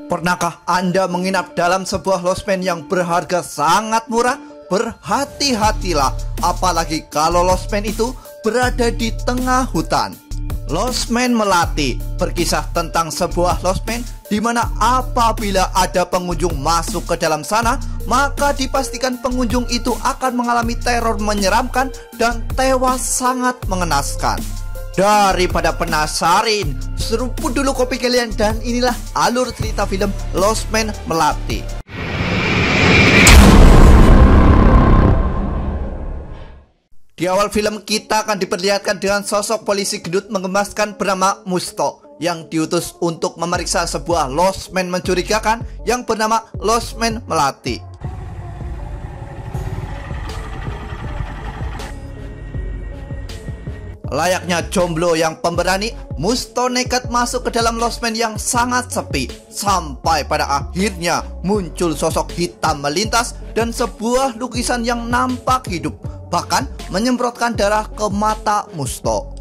Pernahkah Anda menginap dalam sebuah losmen yang berharga sangat murah? Berhati-hatilah, apalagi kalau losmen itu berada di tengah hutan. Losmen Melati berkisah tentang sebuah losmen di mana apabila ada pengunjung masuk ke dalam sana, maka dipastikan pengunjung itu akan mengalami teror menyeramkan dan tewas sangat mengenaskan. Daripada penasaran, seruput dulu kopi kalian dan inilah alur cerita film Losmen Melati. Di awal film kita akan diperlihatkan dengan sosok polisi gendut mengemaskan bernama Musto yang diutus untuk memeriksa sebuah losmen mencurigakan yang bernama Losmen Melati. Layaknya jomblo yang pemberani, Musto nekat masuk ke dalam losmen yang sangat sepi. Sampai pada akhirnya muncul sosok hitam melintas dan sebuah lukisan yang nampak hidup, bahkan menyemprotkan darah ke mata Musto.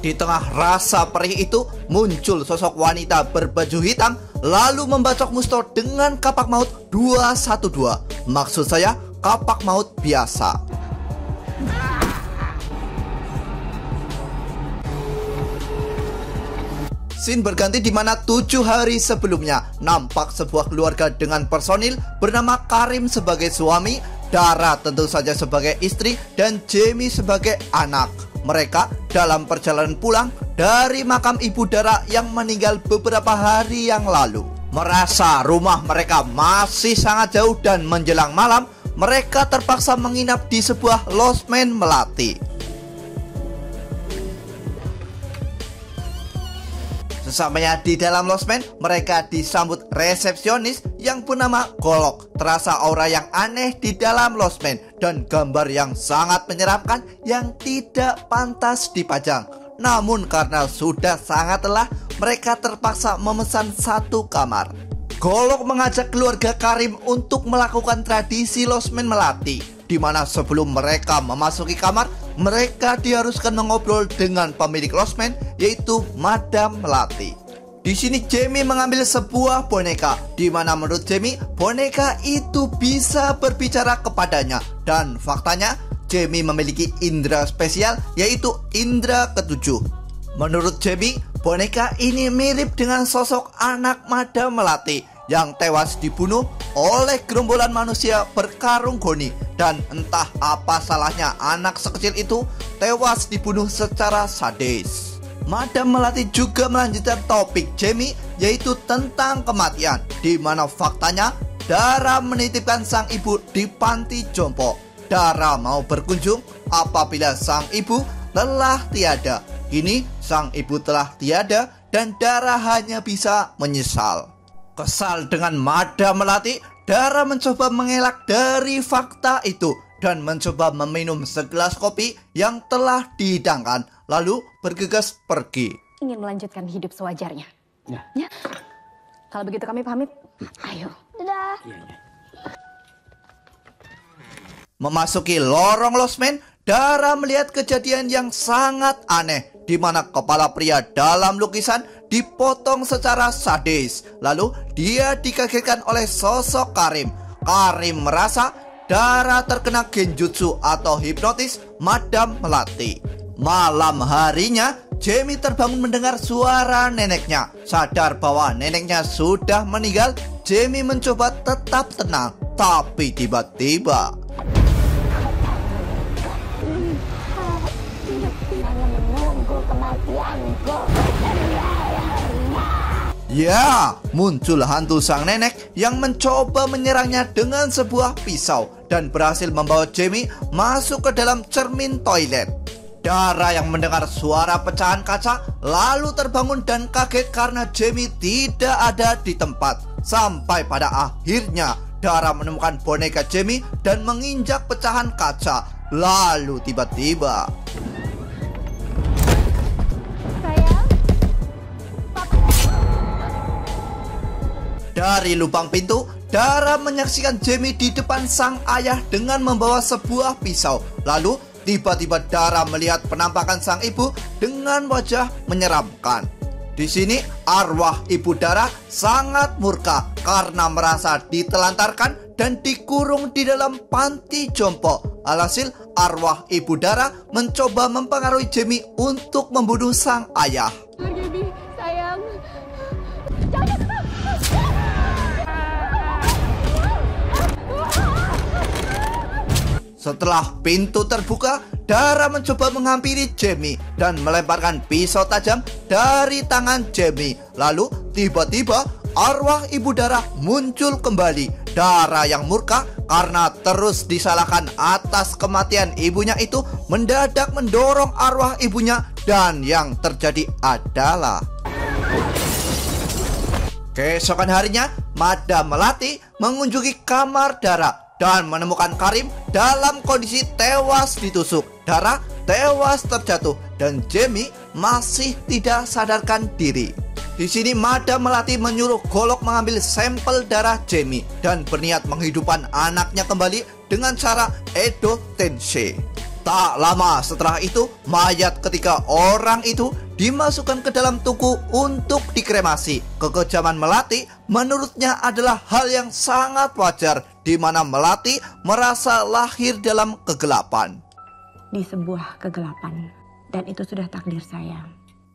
Di tengah rasa perih itu, muncul sosok wanita berbaju hitam lalu membacok Musto dengan kapak maut 212. Maksud saya, kapak maut biasa. Scene berganti di mana 7 hari sebelumnya nampak sebuah keluarga dengan personil bernama Karim sebagai suami, Dara tentu saja sebagai istri, dan Jamie sebagai anak. Mereka dalam perjalanan pulang dari makam ibu Dara yang meninggal beberapa hari yang lalu. Merasa rumah mereka masih sangat jauh dan menjelang malam, mereka terpaksa menginap di sebuah losmen Melati. Sesampainya di dalam losmen, mereka disambut resepsionis yang bernama Golok. Terasa aura yang aneh di dalam losmen dan gambar yang sangat menyeramkan yang tidak pantas dipajang. Namun karena sudah sangat lelah, mereka terpaksa memesan satu kamar. Golok mengajak keluarga Karim untuk melakukan tradisi losmen Melati, di mana sebelum mereka memasuki kamar, mereka diharuskan mengobrol dengan pemilik losmen, yaitu Madam Melati. Di sini Jamie mengambil sebuah boneka, di mana menurut Jamie boneka itu bisa berbicara kepadanya, dan faktanya Jamie memiliki indera spesial, yaitu indera ketujuh. Menurut Jamie, boneka ini mirip dengan sosok anak Madam Melati yang tewas dibunuh oleh gerombolan manusia berkarung goni, dan entah apa salahnya anak sekecil itu tewas dibunuh secara sadis. Madam Melati juga melanjutkan topik Jamie, yaitu tentang kematian, di mana faktanya Dara menitipkan sang ibu di panti jompo. Dara mau berkunjung apabila sang ibu telah tiada. Kini sang ibu telah tiada dan Dara hanya bisa menyesal. Kesal dengan Madam Melati, Dara mencoba mengelak dari fakta itu dan mencoba meminum segelas kopi yang telah dihidangkan, lalu bergegas pergi. Ingin melanjutkan hidup sewajarnya. Ya. Kalau begitu kami pamit. Ayo. Dadah. Memasuki lorong losmen, Dara melihat kejadian yang sangat aneh, di mana kepala pria dalam lukisan dipotong secara sadis. Lalu dia dikagetkan oleh sosok Karim. Karim merasa Dara terkena genjutsu atau hipnotis Madam Melati. Malam harinya, Jamie terbangun mendengar suara neneknya. Sadar bahwa neneknya sudah meninggal, Jamie mencoba tetap tenang. Tapi tiba-tiba ya, muncul hantu sang nenek yang mencoba menyerangnya dengan sebuah pisau dan berhasil membawa Jamie masuk ke dalam cermin toilet. Dara yang mendengar suara pecahan kaca lalu terbangun dan kaget karena Jamie tidak ada di tempat. Sampai pada akhirnya Dara menemukan boneka Jamie dan menginjak pecahan kaca. Lalu tiba-tiba Dari lubang pintu, Dara menyaksikan Jamie di depan sang ayah dengan membawa sebuah pisau. Lalu tiba-tiba Dara melihat penampakan sang ibu dengan wajah menyeramkan. Di sini arwah ibu Dara sangat murka karena merasa ditelantarkan dan dikurung di dalam panti jompo. Alhasil arwah ibu Dara mencoba mempengaruhi Jamie untuk membunuh sang ayah. Jamie, sayang. Setelah pintu terbuka, Dara mencoba menghampiri Jamie dan melemparkan pisau tajam dari tangan Jamie. Lalu tiba-tiba arwah ibu Dara muncul kembali. Dara yang murka karena terus disalahkan atas kematian ibunya itu mendadak mendorong arwah ibunya, dan yang terjadi adalah keesokan harinya Madam Melati mengunjungi kamar Dara dan menemukan Karim dalam kondisi tewas ditusuk. Dara tewas terjatuh dan Jamie masih tidak sadarkan diri. Di sini Madam Melati menyuruh Golok mengambil sampel darah Jamie dan berniat menghidupkan anaknya kembali dengan cara Edo Tensei. Tak lama setelah itu, mayat ketiga orang itu dimasukkan ke dalam tungku untuk dikremasi. Kekejaman Melati menurutnya adalah hal yang sangat wajar, di mana Melati merasa lahir dalam kegelapan. Di sebuah kegelapan, dan itu sudah takdir saya.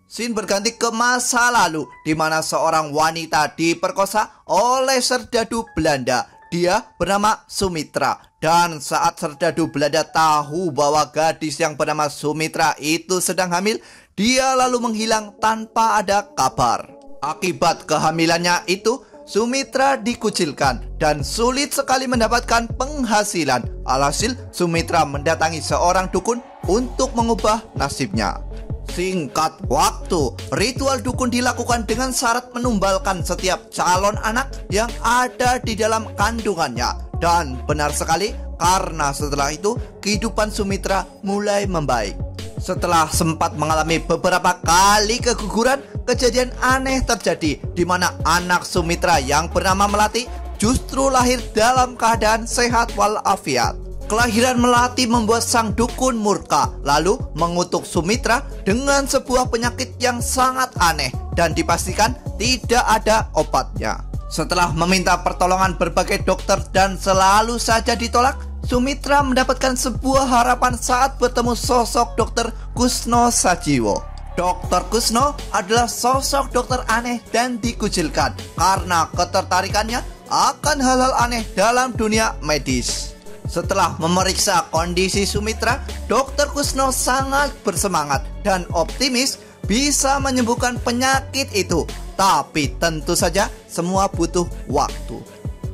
Scene berganti ke masa lalu, di mana seorang wanita diperkosa oleh serdadu Belanda. Dia bernama Sumitra. Dan saat serdadu Belanda tahu bahwa gadis yang bernama Sumitra itu sedang hamil, dia lalu menghilang tanpa ada kabar. Akibat kehamilannya itu, Sumitra dikucilkan dan sulit sekali mendapatkan penghasilan. Alhasil, Sumitra mendatangi seorang dukun untuk mengubah nasibnya. Singkat waktu, ritual dukun dilakukan dengan syarat menumbalkan setiap calon anak yang ada di dalam kandungannya. Dan benar sekali, karena setelah itu kehidupan Sumitra mulai membaik. Setelah sempat mengalami beberapa kali keguguran, kejadian aneh terjadi di mana anak Sumitra yang bernama Melati justru lahir dalam keadaan sehat walafiat. Kelahiran Melati membuat sang dukun murka, lalu mengutuk Sumitra dengan sebuah penyakit yang sangat aneh dan dipastikan tidak ada obatnya. Setelah meminta pertolongan berbagai dokter dan selalu saja ditolak, Sumitra mendapatkan sebuah harapan saat bertemu sosok Dr. Kusno Sajiwo. Dr. Kusno adalah sosok dokter aneh dan dikucilkan karena ketertarikannya akan hal-hal aneh dalam dunia medis. Setelah memeriksa kondisi Sumitra, Dr. Kusno sangat bersemangat dan optimis bisa menyembuhkan penyakit itu. Tapi tentu saja semua butuh waktu.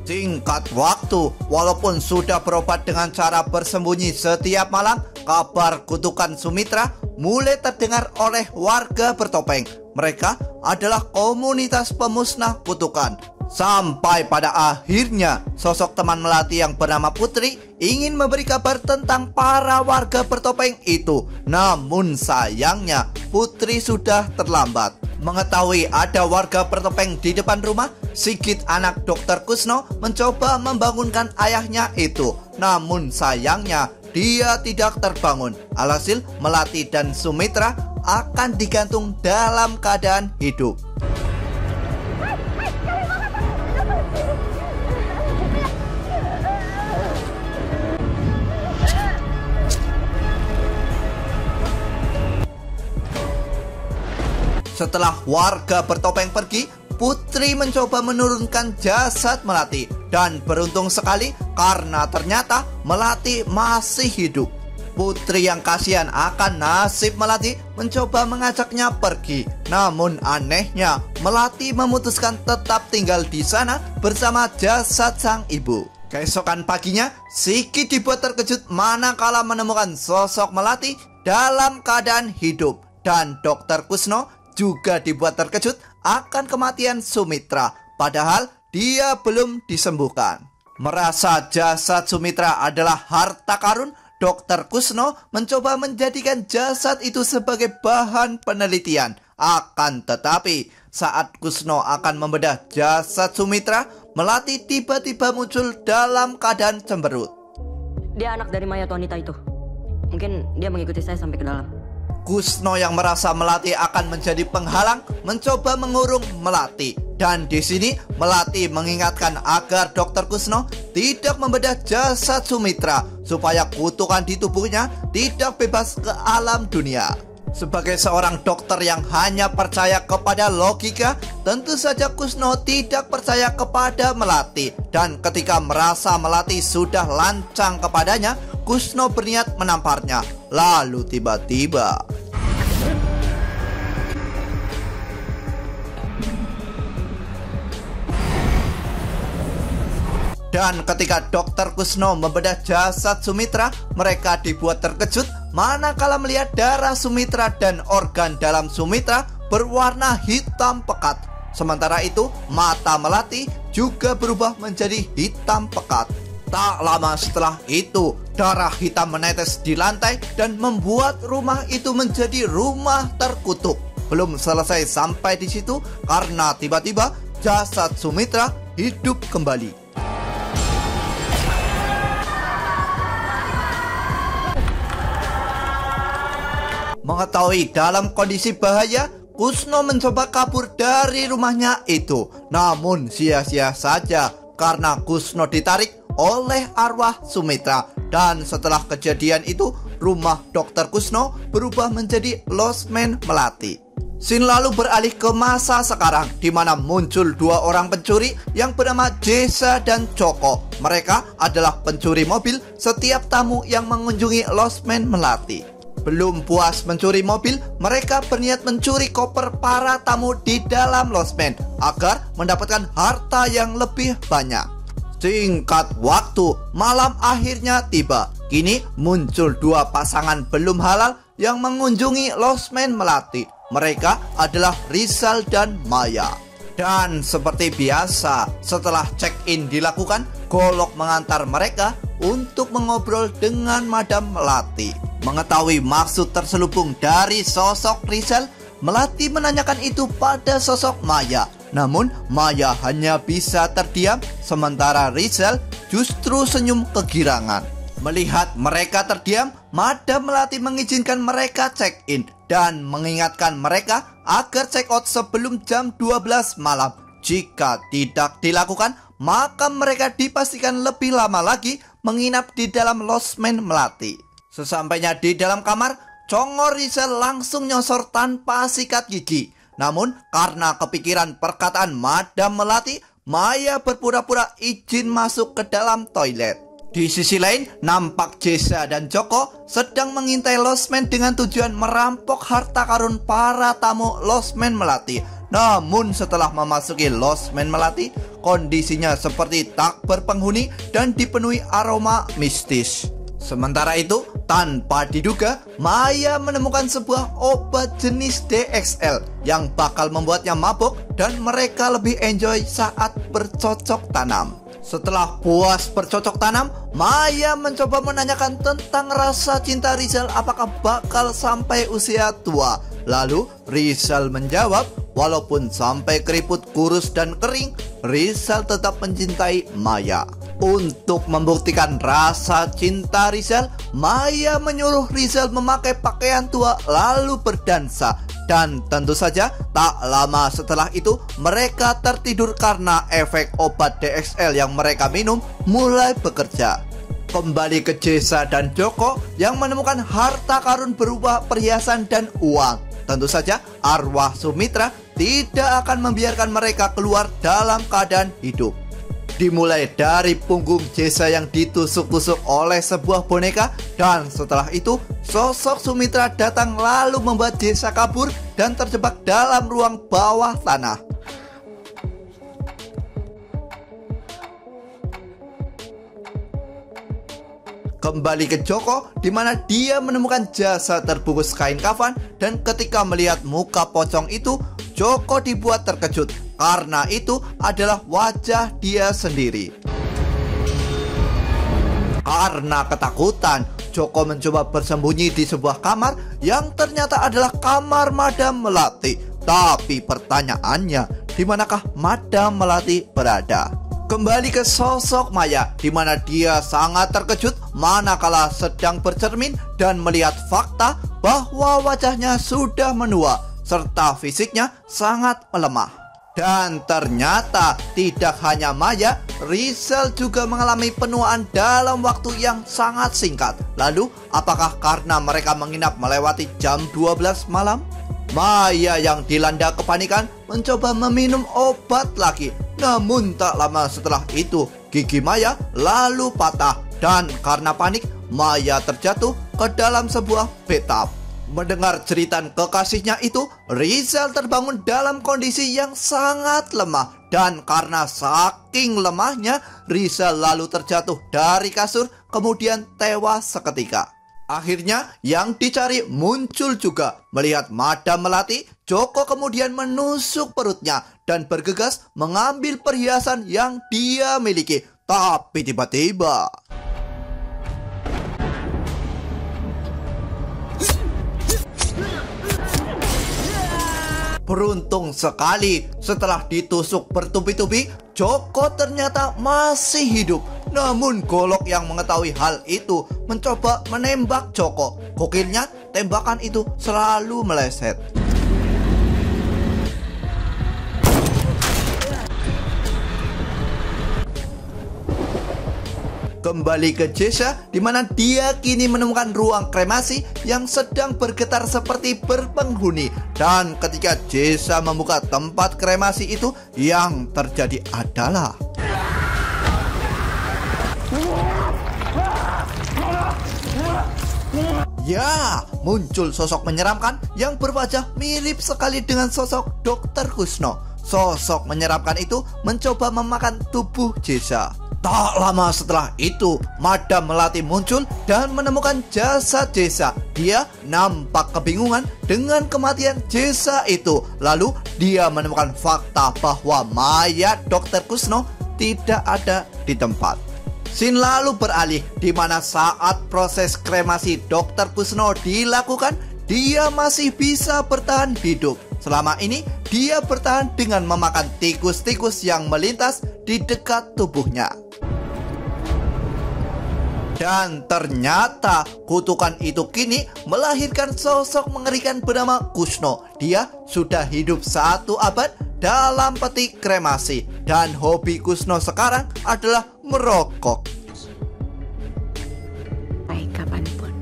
Singkat waktu, walaupun sudah berobat dengan cara bersembunyi setiap malam, kabar kutukan Sumitra mulai terdengar oleh warga bertopeng. Mereka adalah komunitas pemusnah kutukan. Sampai pada akhirnya sosok teman Melati yang bernama Putri ingin memberi kabar tentang para warga bertopeng itu. Namun sayangnya Putri sudah terlambat. Mengetahui ada warga bertopeng di depan rumah, Sigit anak Dr. Kusno mencoba membangunkan ayahnya itu. Namun sayangnya dia tidak terbangun. Alhasil Melati dan Sumitra akan digantung dalam keadaan hidup. Setelah warga bertopeng pergi, Putri mencoba menurunkan jasad Melati. Dan beruntung sekali karena ternyata Melati masih hidup. Putri yang kasihan akan nasib Melati mencoba mengajaknya pergi. Namun anehnya, Melati memutuskan tetap tinggal di sana bersama jasad sang ibu. Keesokan paginya, Sigit dibuat terkejut manakala menemukan sosok Melati dalam keadaan hidup. Dan Dr. Kusno juga dibuat terkejut akan kematian Sumitra, padahal dia belum disembuhkan. Merasa jasad Sumitra adalah harta karun, Dr. Kusno mencoba menjadikan jasad itu sebagai bahan penelitian. Akan tetapi Saat Kusno akan membedah jasad Sumitra, Melati tiba-tiba muncul dalam keadaan cemberut. Dia anak dari mayat wanita itu. Mungkin dia mengikuti saya sampai ke dalam. Kusno yang merasa Melati akan menjadi penghalang mencoba mengurung Melati. Dan di sini Melati mengingatkan agar Dokter Kusno tidak membedah jasad Sumitra supaya kutukan di tubuhnya tidak bebas ke alam dunia. Sebagai seorang dokter yang hanya percaya kepada logika, tentu saja Kusno tidak percaya kepada Melati. Dan ketika merasa Melati sudah lancang kepadanya, Kusno berniat menamparnya. Lalu tiba-tiba dan ketika Dokter Kusno membedah jasad Sumitra, mereka dibuat terkejut manakala melihat darah Sumitra dan organ dalam Sumitra berwarna hitam pekat. Sementara itu, mata Melati juga berubah menjadi hitam pekat. Tak lama setelah itu, darah hitam menetes di lantai dan membuat rumah itu menjadi rumah terkutuk. Belum selesai sampai di situ karena tiba-tiba jasad Sumitra hidup kembali. Mengetahui dalam kondisi bahaya, Kusno mencoba kabur dari rumahnya itu. Namun sia-sia saja karena Kusno ditarik oleh arwah Sumitra. Dan setelah kejadian itu, rumah Dokter Kusno berubah menjadi losmen Melati. Scene lalu beralih ke masa sekarang, di mana muncul dua orang pencuri yang bernama Jesa dan Joko. Mereka adalah pencuri mobil setiap tamu yang mengunjungi losmen Melati. Belum puas mencuri mobil, mereka berniat mencuri koper para tamu di dalam losmen agar mendapatkan harta yang lebih banyak. Singkat waktu, malam akhirnya tiba. Kini muncul dua pasangan belum halal yang mengunjungi losmen Melati. Mereka adalah Rizal dan Maya. Dan seperti biasa, setelah check-in dilakukan, Golok mengantar mereka untuk mengobrol dengan Madam Melati. Mengetahui maksud terselubung dari sosok Rizal, Melati menanyakan itu pada sosok Maya. Namun Maya hanya bisa terdiam, sementara Rizal justru senyum kegirangan. Melihat mereka terdiam, Madam Melati mengizinkan mereka check-in dan mengingatkan mereka agar check-out sebelum jam 12 malam. Jika tidak dilakukan, maka mereka dipastikan lebih lama lagi menginap di dalam losmen Melati. Sesampainya di dalam kamar, Congor Rizal langsung nyosor tanpa sikat gigi. Namun karena kepikiran perkataan Madam Melati, Maya berpura-pura izin masuk ke dalam toilet. Di sisi lain, nampak Jesa dan Joko sedang mengintai losmen dengan tujuan merampok harta karun para tamu losmen Melati. Namun setelah memasuki losmen Melati, kondisinya seperti tak berpenghuni dan dipenuhi aroma mistis. Sementara itu, tanpa diduga, Maya menemukan sebuah obat jenis DXL yang bakal membuatnya mabuk dan mereka lebih enjoy saat bercocok tanam. Setelah puas bercocok tanam, Maya mencoba menanyakan tentang rasa cinta Rizal apakah bakal sampai usia tua. Lalu Rizal menjawab, walaupun sampai keriput kurus dan kering, Rizal tetap mencintai Maya. Untuk membuktikan rasa cinta Rizal, Maya menyuruh Rizal memakai pakaian tua lalu berdansa. Dan tentu saja tak lama setelah itu mereka tertidur karena efek obat DXL yang mereka minum mulai bekerja. Kembali ke Jesa dan Joko yang menemukan harta karun berupa perhiasan dan uang. Tentu saja arwah Sumitra tidak akan membiarkan mereka keluar dalam keadaan hidup. Dimulai dari punggung Jesa yang ditusuk-tusuk oleh sebuah boneka. Dan setelah itu sosok Sumitra datang lalu membuat Jesa kabur dan terjebak dalam ruang bawah tanah. Kembali ke Joko, di mana dia menemukan jasad terbungkus kain kafan. Dan ketika melihat muka pocong itu, Joko dibuat terkejut karena itu adalah wajah dia sendiri. Karena ketakutan, Joko mencoba bersembunyi di sebuah kamar yang ternyata adalah kamar Madam Melati. Tapi pertanyaannya, di manakah Madam Melati berada? Kembali ke sosok Maya, di mana dia sangat terkejut manakala sedang bercermin dan melihat fakta bahwa wajahnya sudah menua serta fisiknya sangat melemah. Dan ternyata tidak hanya Maya, Rizal juga mengalami penuaan dalam waktu yang sangat singkat. Lalu, apakah karena mereka menginap melewati jam 12 malam? Maya yang dilanda kepanikan mencoba meminum obat lagi. Namun tak lama setelah itu, gigi Maya lalu patah. Dan karena panik, Maya terjatuh ke dalam sebuah bathtub. Mendengar jeritan kekasihnya itu, Rizal terbangun dalam kondisi yang sangat lemah. Dan karena saking lemahnya, Rizal lalu terjatuh dari kasur, kemudian tewas seketika. Akhirnya yang dicari muncul juga. Melihat Madam Melati, Joko kemudian menusuk perutnya dan bergegas mengambil perhiasan yang dia miliki. Tapi tiba-tiba beruntung sekali, setelah ditusuk bertubi-tubi, Joko ternyata masih hidup. Namun Golok yang mengetahui hal itu mencoba menembak Joko. Gokilnya, tembakan itu selalu meleset. Kembali ke Jesha, di mana dia kini menemukan ruang kremasi yang sedang bergetar seperti berpenghuni. Dan ketika Jesha membuka tempat kremasi itu, yang terjadi adalah ya, muncul sosok menyeramkan yang berwajah mirip sekali dengan sosok Dr. Kusno. Sosok menyeramkan itu mencoba memakan tubuh Jesha. Tak lama setelah itu, Madam Melati muncul dan menemukan jasad Jesha. Dia nampak kebingungan dengan kematian Jesha itu. Lalu dia menemukan fakta bahwa mayat Dr. Kusno tidak ada di tempat. Scene lalu beralih, di mana saat proses kremasi Dr. Kusno dilakukan, dia masih bisa bertahan hidup. Selama ini, dia bertahan dengan memakan tikus-tikus yang melintas di dekat tubuhnya. Dan ternyata kutukan itu kini melahirkan sosok mengerikan bernama Kusno. Dia sudah hidup 1 abad dalam peti kremasi. Dan hobi Kusno sekarang adalah merokok. Baik kapanpun.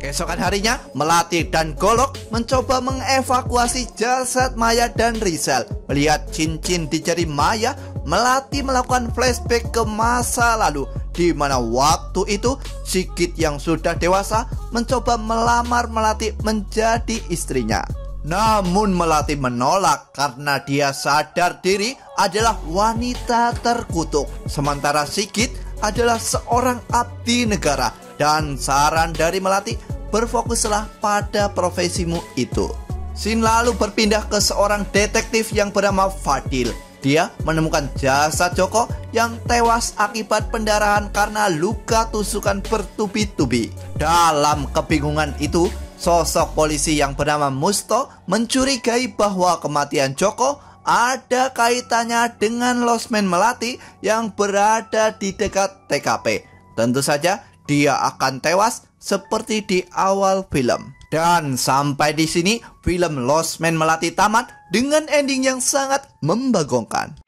Keesokan harinya, Melati dan Golok mencoba mengevakuasi jasad Maya dan Rizal. Melihat cincin di jari Maya, Melati melakukan flashback ke masa lalu, di mana waktu itu Sigit yang sudah dewasa mencoba melamar Melati menjadi istrinya. Namun Melati menolak karena dia sadar diri adalah wanita terkutuk. Sementara Sigit adalah seorang abdi negara. Dan saran dari Melati, berfokuslah pada profesimu itu. Scene lalu berpindah ke seorang detektif yang bernama Fadil. Dia menemukan jasad Joko yang tewas akibat pendarahan karena luka tusukan bertubi-tubi. Dalam kebingungan itu, sosok polisi yang bernama Musto mencurigai bahwa kematian Joko ada kaitannya dengan losmen Melati yang berada di dekat TKP. Tentu saja dia akan tewas seperti di awal film. Dan sampai di sini film Lost Man Melati tamat dengan ending yang sangat membagongkan.